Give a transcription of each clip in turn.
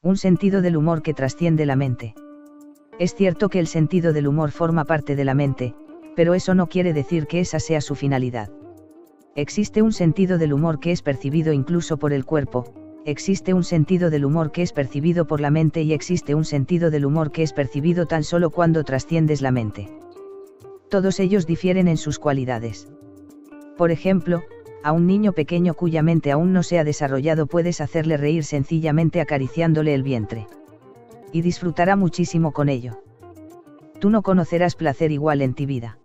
Un sentido del humor que trasciende la mente. Es cierto que el sentido del humor forma parte de la mente, pero eso no quiere decir que esa sea su finalidad. Existe un sentido del humor que es percibido incluso por el cuerpo, existe un sentido del humor que es percibido por la mente y existe un sentido del humor que es percibido tan solo cuando trasciendes la mente. Todos ellos difieren en sus cualidades. Por ejemplo, a un niño pequeño cuya mente aún no se ha desarrollado puedes hacerle reír sencillamente acariciándole el vientre. Y disfrutará muchísimo con ello. Tú no conocerás placer igual en tu vida.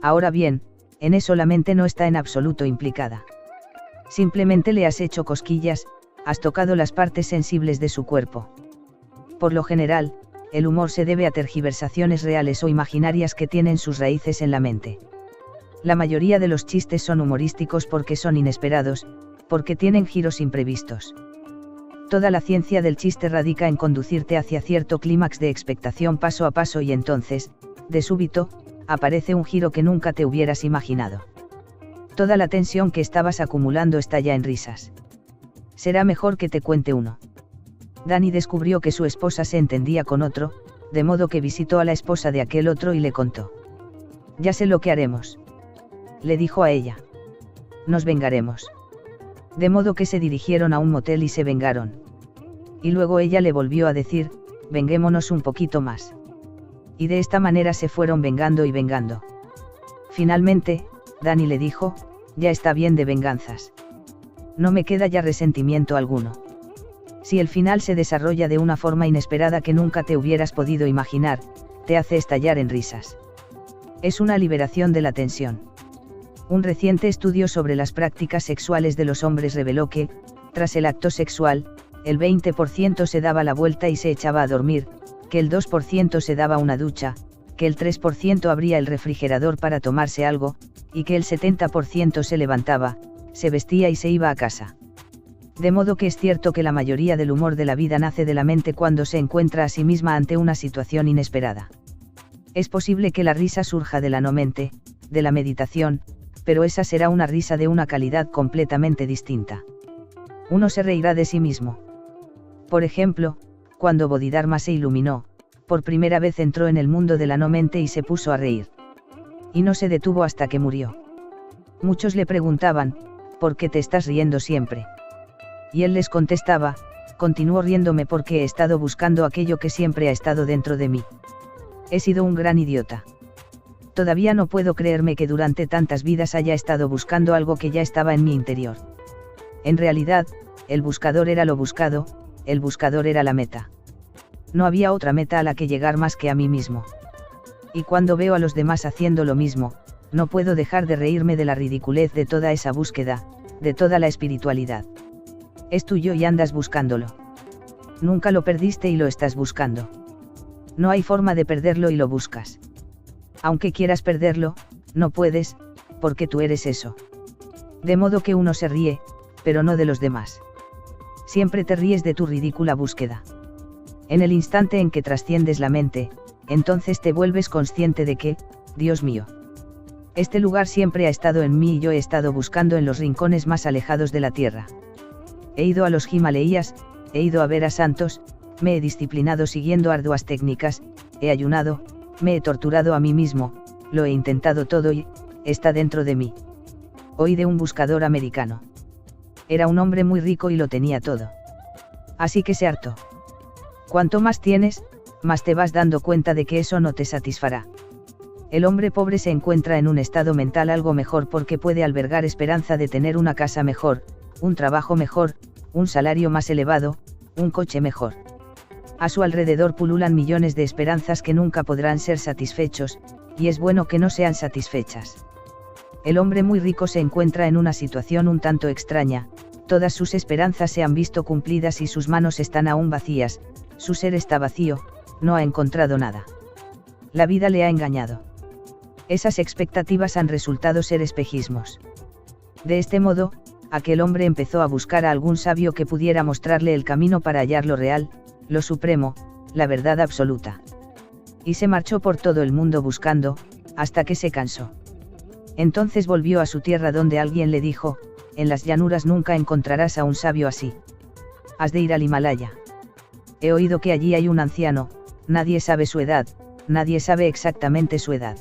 Ahora bien, en eso la mente no está en absoluto implicada. Simplemente le has hecho cosquillas, has tocado las partes sensibles de su cuerpo. Por lo general, el humor se debe a tergiversaciones reales o imaginarias que tienen sus raíces en la mente. La mayoría de los chistes son humorísticos porque son inesperados, porque tienen giros imprevistos. Toda la ciencia del chiste radica en conducirte hacia cierto clímax de expectación paso a paso y entonces, de súbito, aparece un giro que nunca te hubieras imaginado. Toda la tensión que estabas acumulando estalla en risas. Será mejor que te cuente uno. Danny descubrió que su esposa se entendía con otro, de modo que visitó a la esposa de aquel otro y le contó. Ya sé lo que haremos. Le dijo a ella. Nos vengaremos. De modo que se dirigieron a un motel y se vengaron. Y luego ella le volvió a decir, venguémonos un poquito más. Y de esta manera se fueron vengando y vengando. Finalmente, Danny le dijo, ya está bien de venganzas. No me queda ya resentimiento alguno. Si el final se desarrolla de una forma inesperada que nunca te hubieras podido imaginar, te hace estallar en risas. Es una liberación de la tensión. Un reciente estudio sobre las prácticas sexuales de los hombres reveló que, tras el acto sexual, el 20% se daba la vuelta y se echaba a dormir, que el 2% se daba una ducha, que el 3% abría el refrigerador para tomarse algo, y que el 70% se levantaba, se vestía y se iba a casa. De modo que es cierto que la mayoría del humor de la vida nace de la mente cuando se encuentra a sí misma ante una situación inesperada. Es posible que la risa surja de la no mente, de la meditación, pero esa será una risa de una calidad completamente distinta. Uno se reirá de sí mismo. Por ejemplo, cuando Bodhidharma se iluminó, por primera vez entró en el mundo de la no mente y se puso a reír. Y no se detuvo hasta que murió. Muchos le preguntaban, ¿por qué te estás riendo siempre? Y él les contestaba, continúo riéndome porque he estado buscando aquello que siempre ha estado dentro de mí. He sido un gran idiota. Todavía no puedo creerme que durante tantas vidas haya estado buscando algo que ya estaba en mi interior. En realidad, el buscador era lo buscado, el buscador era la meta. No había otra meta a la que llegar más que a mí mismo. Y cuando veo a los demás haciendo lo mismo, no puedo dejar de reírme de la ridiculez de toda esa búsqueda, de toda la espiritualidad. Es tuyo y andas buscándolo. Nunca lo perdiste y lo estás buscando. No hay forma de perderlo y lo buscas. Aunque quieras perderlo, no puedes, porque tú eres eso. De modo que uno se ríe, pero no de los demás. Siempre te ríes de tu ridícula búsqueda. En el instante en que trasciendes la mente, entonces te vuelves consciente de que, Dios mío, este lugar siempre ha estado en mí y yo he estado buscando en los rincones más alejados de la tierra. He ido a los Himalayas, he ido a ver a santos, me he disciplinado siguiendo arduas técnicas, he ayunado, me he torturado a mí mismo, lo he intentado todo y, está dentro de mí. Oí de un buscador americano. Era un hombre muy rico y lo tenía todo. Así que se hartó. Cuanto más tienes, más te vas dando cuenta de que eso no te satisfará. El hombre pobre se encuentra en un estado mental algo mejor porque puede albergar esperanza de tener una casa mejor, un trabajo mejor, un salario más elevado, un coche mejor. A su alrededor pululan millones de esperanzas que nunca podrán ser satisfechos, y es bueno que no sean satisfechas. El hombre muy rico se encuentra en una situación un tanto extraña, todas sus esperanzas se han visto cumplidas y sus manos están aún vacías, su ser está vacío, no ha encontrado nada. La vida le ha engañado. Esas expectativas han resultado ser espejismos. De este modo, aquel hombre empezó a buscar a algún sabio que pudiera mostrarle el camino para hallar lo real, lo supremo, la verdad absoluta. Y se marchó por todo el mundo buscando, hasta que se cansó. Entonces volvió a su tierra donde alguien le dijo, en las llanuras nunca encontrarás a un sabio así. Has de ir al Himalaya. he oído que allí hay un anciano, nadie sabe su edad, nadie sabe exactamente su edad.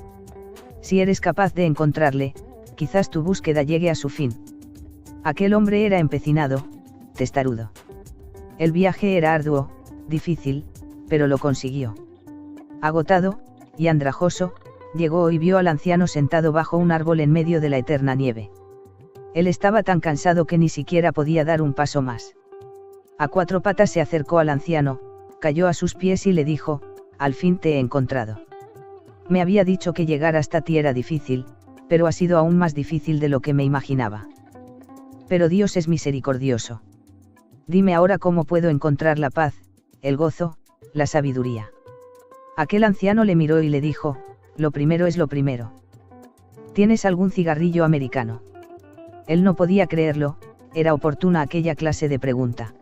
Si eres capaz de encontrarle, quizás tu búsqueda llegue a su fin. Aquel hombre era empecinado, testarudo. El viaje era arduo, difícil, pero lo consiguió. Agotado, y andrajoso, llegó y vio al anciano sentado bajo un árbol en medio de la eterna nieve. Él estaba tan cansado que ni siquiera podía dar un paso más. A cuatro patas se acercó al anciano, cayó a sus pies y le dijo: «Al fin te he encontrado. Me había dicho que llegar hasta ti era difícil, pero ha sido aún más difícil de lo que me imaginaba. Pero Dios es misericordioso. Dime ahora cómo puedo encontrar la paz, el gozo, la sabiduría». Aquel anciano le miró y le dijo: «Lo primero es lo primero. ¿Tienes algún cigarrillo americano?». Él no podía creerlo, era oportuna aquella clase de pregunta.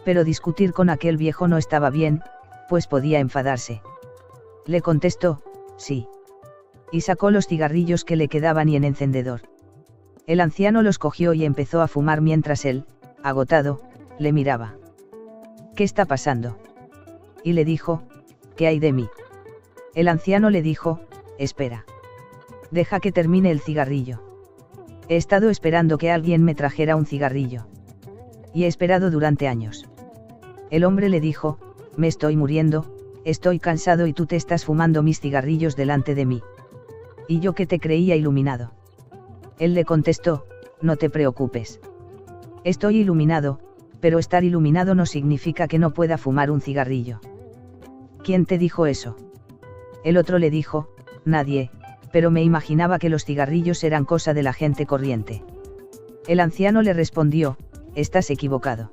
Pero discutir con aquel viejo no estaba bien, pues podía enfadarse. Le contestó: «Sí». Y sacó los cigarrillos que le quedaban y en encendedor. El anciano los cogió y empezó a fumar mientras él, agotado, le miraba. «¿Qué está pasando?». Y le dijo: «¿Qué hay de mí?». El anciano le dijo: «Espera. Deja que termine el cigarrillo. He estado esperando que alguien me trajera un cigarrillo. Y he esperado durante años». El hombre le dijo: «Me estoy muriendo, estoy cansado y tú te estás fumando mis cigarrillos delante de mí. Y yo que te creía iluminado». Él le contestó: «No te preocupes. Estoy iluminado, pero estar iluminado no significa que no pueda fumar un cigarrillo». «¿Quién te dijo eso?». El otro le dijo: «Nadie, pero me imaginaba que los cigarrillos eran cosa de la gente corriente». El anciano le respondió: «Estás equivocado.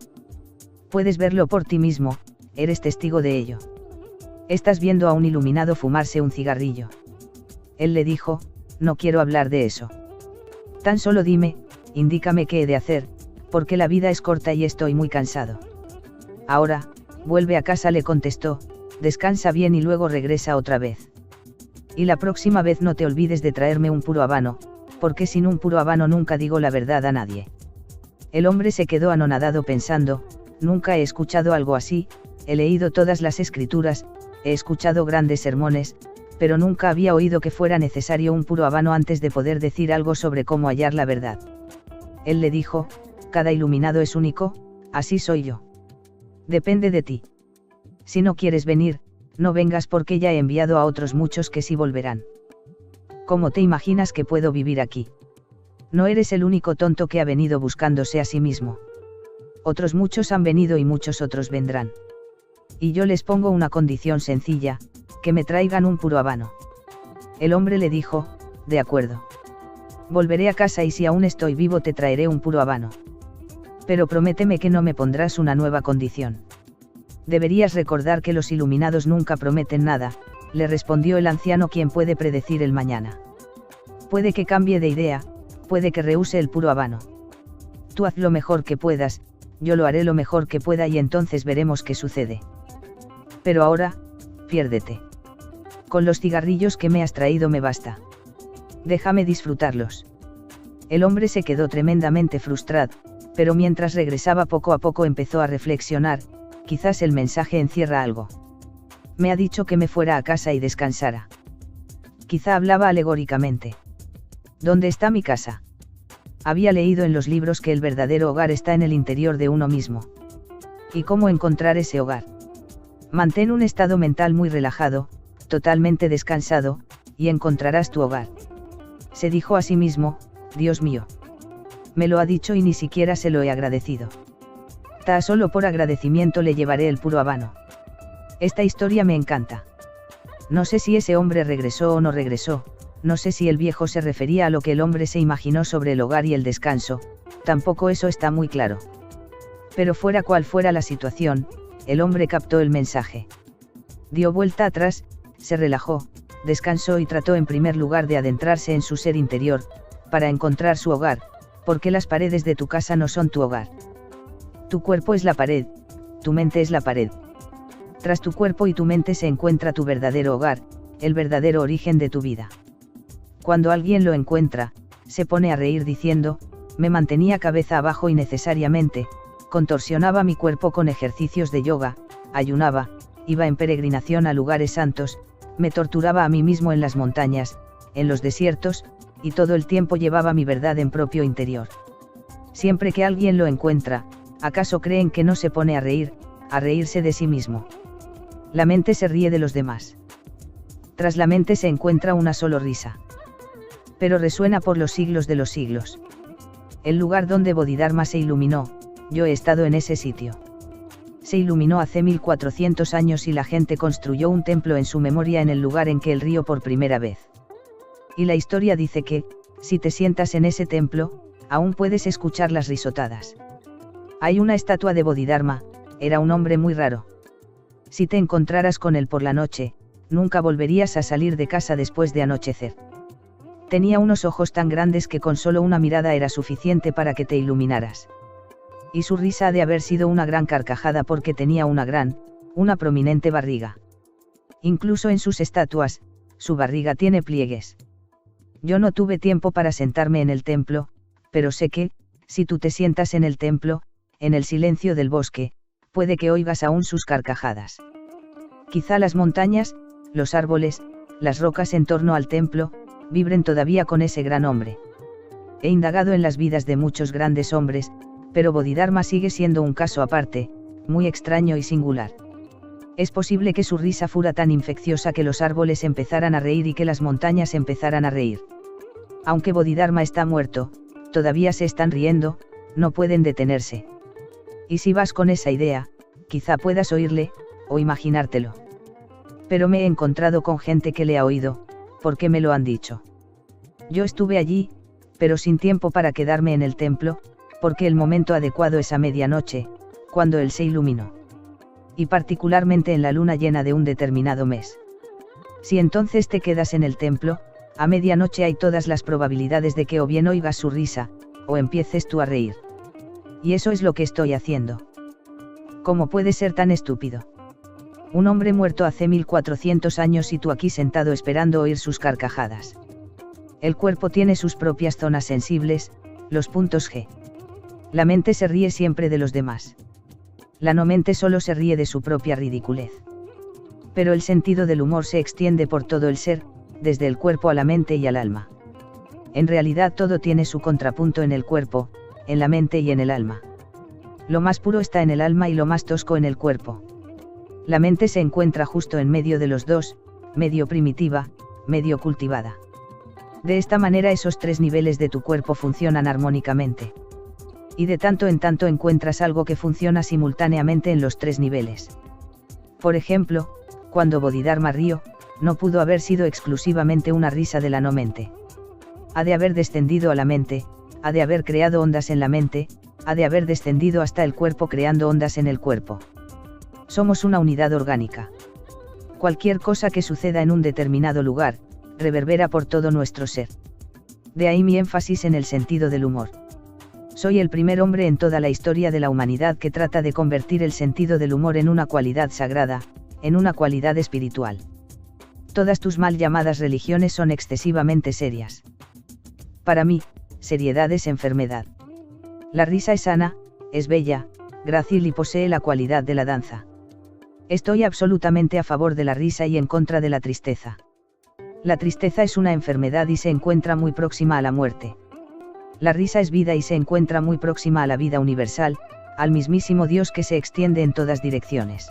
Puedes verlo por ti mismo, eres testigo de ello. Estás viendo a un iluminado fumarse un cigarrillo». Él le dijo: «No quiero hablar de eso. Tan solo dime, indícame qué he de hacer, porque la vida es corta y estoy muy cansado». «Ahora, vuelve a casa», le contestó, «descansa bien y luego regresa otra vez. Y la próxima vez no te olvides de traerme un puro habano, porque sin un puro habano nunca digo la verdad a nadie». El hombre se quedó anonadado pensando: «Nunca he escuchado algo así, he leído todas las escrituras, he escuchado grandes sermones, pero nunca había oído que fuera necesario un puro habano antes de poder decir algo sobre cómo hallar la verdad». Él le dijo: «Cada iluminado es único, así soy yo. Depende de ti. Si no quieres venir, no vengas porque ya he enviado a otros muchos que sí volverán. ¿Cómo te imaginas que puedo vivir aquí? No eres el único tonto que ha venido buscándose a sí mismo. Otros muchos han venido y muchos otros vendrán. Y yo les pongo una condición sencilla, que me traigan un puro habano». El hombre le dijo: «De acuerdo. Volveré a casa y si aún estoy vivo te traeré un puro habano. Pero prométeme que no me pondrás una nueva condición». «Deberías recordar que los iluminados nunca prometen nada», le respondió el anciano, «quien puede predecir el mañana. Puede que cambie de idea, puede que rehúse el puro habano. Tú haz lo mejor que puedas, yo lo haré lo mejor que pueda y entonces veremos qué sucede. Pero ahora, piérdete. Con los cigarrillos que me has traído me basta. Déjame disfrutarlos». El hombre se quedó tremendamente frustrado, pero mientras regresaba poco a poco empezó a reflexionar: «Quizás el mensaje encierra algo. Me ha dicho que me fuera a casa y descansara. Quizá hablaba alegóricamente. ¿Dónde está mi casa?». Había leído en los libros que el verdadero hogar está en el interior de uno mismo. ¿Y cómo encontrar ese hogar? Mantén un estado mental muy relajado, totalmente descansado, y encontrarás tu hogar. Se dijo a sí mismo: «Dios mío. Me lo ha dicho y ni siquiera se lo he agradecido. Ta solo por agradecimiento le llevaré el puro habano». Esta historia me encanta. No sé si ese hombre regresó o no regresó, no sé si el viejo se refería a lo que el hombre se imaginó sobre el hogar y el descanso, tampoco eso está muy claro. Pero fuera cual fuera la situación, el hombre captó el mensaje. Dio vuelta atrás, se relajó, descansó y trató en primer lugar de adentrarse en su ser interior, para encontrar su hogar, porque las paredes de tu casa no son tu hogar. Tu cuerpo es la pared, tu mente es la pared. Tras tu cuerpo y tu mente se encuentra tu verdadero hogar, el verdadero origen de tu vida. Cuando alguien lo encuentra, se pone a reír diciendo: «Me mantenía cabeza abajo innecesariamente, contorsionaba mi cuerpo con ejercicios de yoga, ayunaba, iba en peregrinación a lugares santos, me torturaba a mí mismo en las montañas, en los desiertos, y todo el tiempo llevaba mi verdad en propio interior. Siempre que alguien lo encuentra, ¿acaso creen que no se pone a reírse de sí mismo? La mente se ríe de los demás. Tras la mente se encuentra una solo risa. Pero resuena por los siglos de los siglos. El lugar donde Bodhidharma se iluminó, yo he estado en ese sitio. Se iluminó hace 1400 años y la gente construyó un templo en su memoria en el lugar en que él rió por primera vez. Y la historia dice que, si te sientas en ese templo, aún puedes escuchar las risotadas. Hay una estatua de Bodhidharma, era un hombre muy raro. Si te encontraras con él por la noche, nunca volverías a salir de casa después de anochecer. Tenía unos ojos tan grandes que con solo una mirada era suficiente para que te iluminaras. Y su risa ha de haber sido una gran carcajada porque tenía una prominente barriga. Incluso en sus estatuas, su barriga tiene pliegues. Yo no tuve tiempo para sentarme en el templo, pero sé que, si tú te sientas en el templo, en el silencio del bosque, puede que oigas aún sus carcajadas. Quizá las montañas, los árboles, las rocas en torno al templo, vibren todavía con ese gran hombre. He indagado en las vidas de muchos grandes hombres, pero Bodhidharma sigue siendo un caso aparte, muy extraño y singular. Es posible que su risa fuera tan infecciosa que los árboles empezaran a reír y que las montañas empezaran a reír. Aunque Bodhidharma está muerto, todavía se están riendo, no pueden detenerse. Y si vas con esa idea, quizá puedas oírle, o imaginártelo. Pero me he encontrado con gente que le ha oído, porque me lo han dicho. Yo estuve allí, pero sin tiempo para quedarme en el templo, porque el momento adecuado es a medianoche, cuando él se iluminó. Y particularmente en la luna llena de un determinado mes. Si entonces te quedas en el templo, a medianoche hay todas las probabilidades de que o bien oigas su risa, o empieces tú a reír. Y eso es lo que estoy haciendo. ¿Cómo puede ser tan estúpido? Un hombre muerto hace 1400 años y tú aquí sentado esperando oír sus carcajadas. El cuerpo tiene sus propias zonas sensibles, los puntos G. La mente se ríe siempre de los demás. La no mente solo se ríe de su propia ridiculez. Pero el sentido del humor se extiende por todo el ser, desde el cuerpo a la mente y al alma. En realidad todo tiene su contrapunto en el cuerpo, en la mente y en el alma. Lo más puro está en el alma y lo más tosco en el cuerpo. La mente se encuentra justo en medio de los dos, medio primitiva, medio cultivada. De esta manera esos tres niveles de tu cuerpo funcionan armónicamente. Y de tanto en tanto encuentras algo que funciona simultáneamente en los tres niveles. Por ejemplo, cuando Bodhidharma rió, no pudo haber sido exclusivamente una risa de la no mente. Ha de haber descendido a la mente, ha de haber creado ondas en la mente, ha de haber descendido hasta el cuerpo creando ondas en el cuerpo. Somos una unidad orgánica. Cualquier cosa que suceda en un determinado lugar, reverbera por todo nuestro ser. De ahí mi énfasis en el sentido del humor. Soy el primer hombre en toda la historia de la humanidad que trata de convertir el sentido del humor en una cualidad sagrada, en una cualidad espiritual. Todas tus mal llamadas religiones son excesivamente serias. Para mí, seriedad es enfermedad. La risa es sana, es bella, grácil y posee la cualidad de la danza. Estoy absolutamente a favor de la risa y en contra de la tristeza. La tristeza es una enfermedad y se encuentra muy próxima a la muerte. La risa es vida y se encuentra muy próxima a la vida universal, al mismísimo Dios que se extiende en todas direcciones.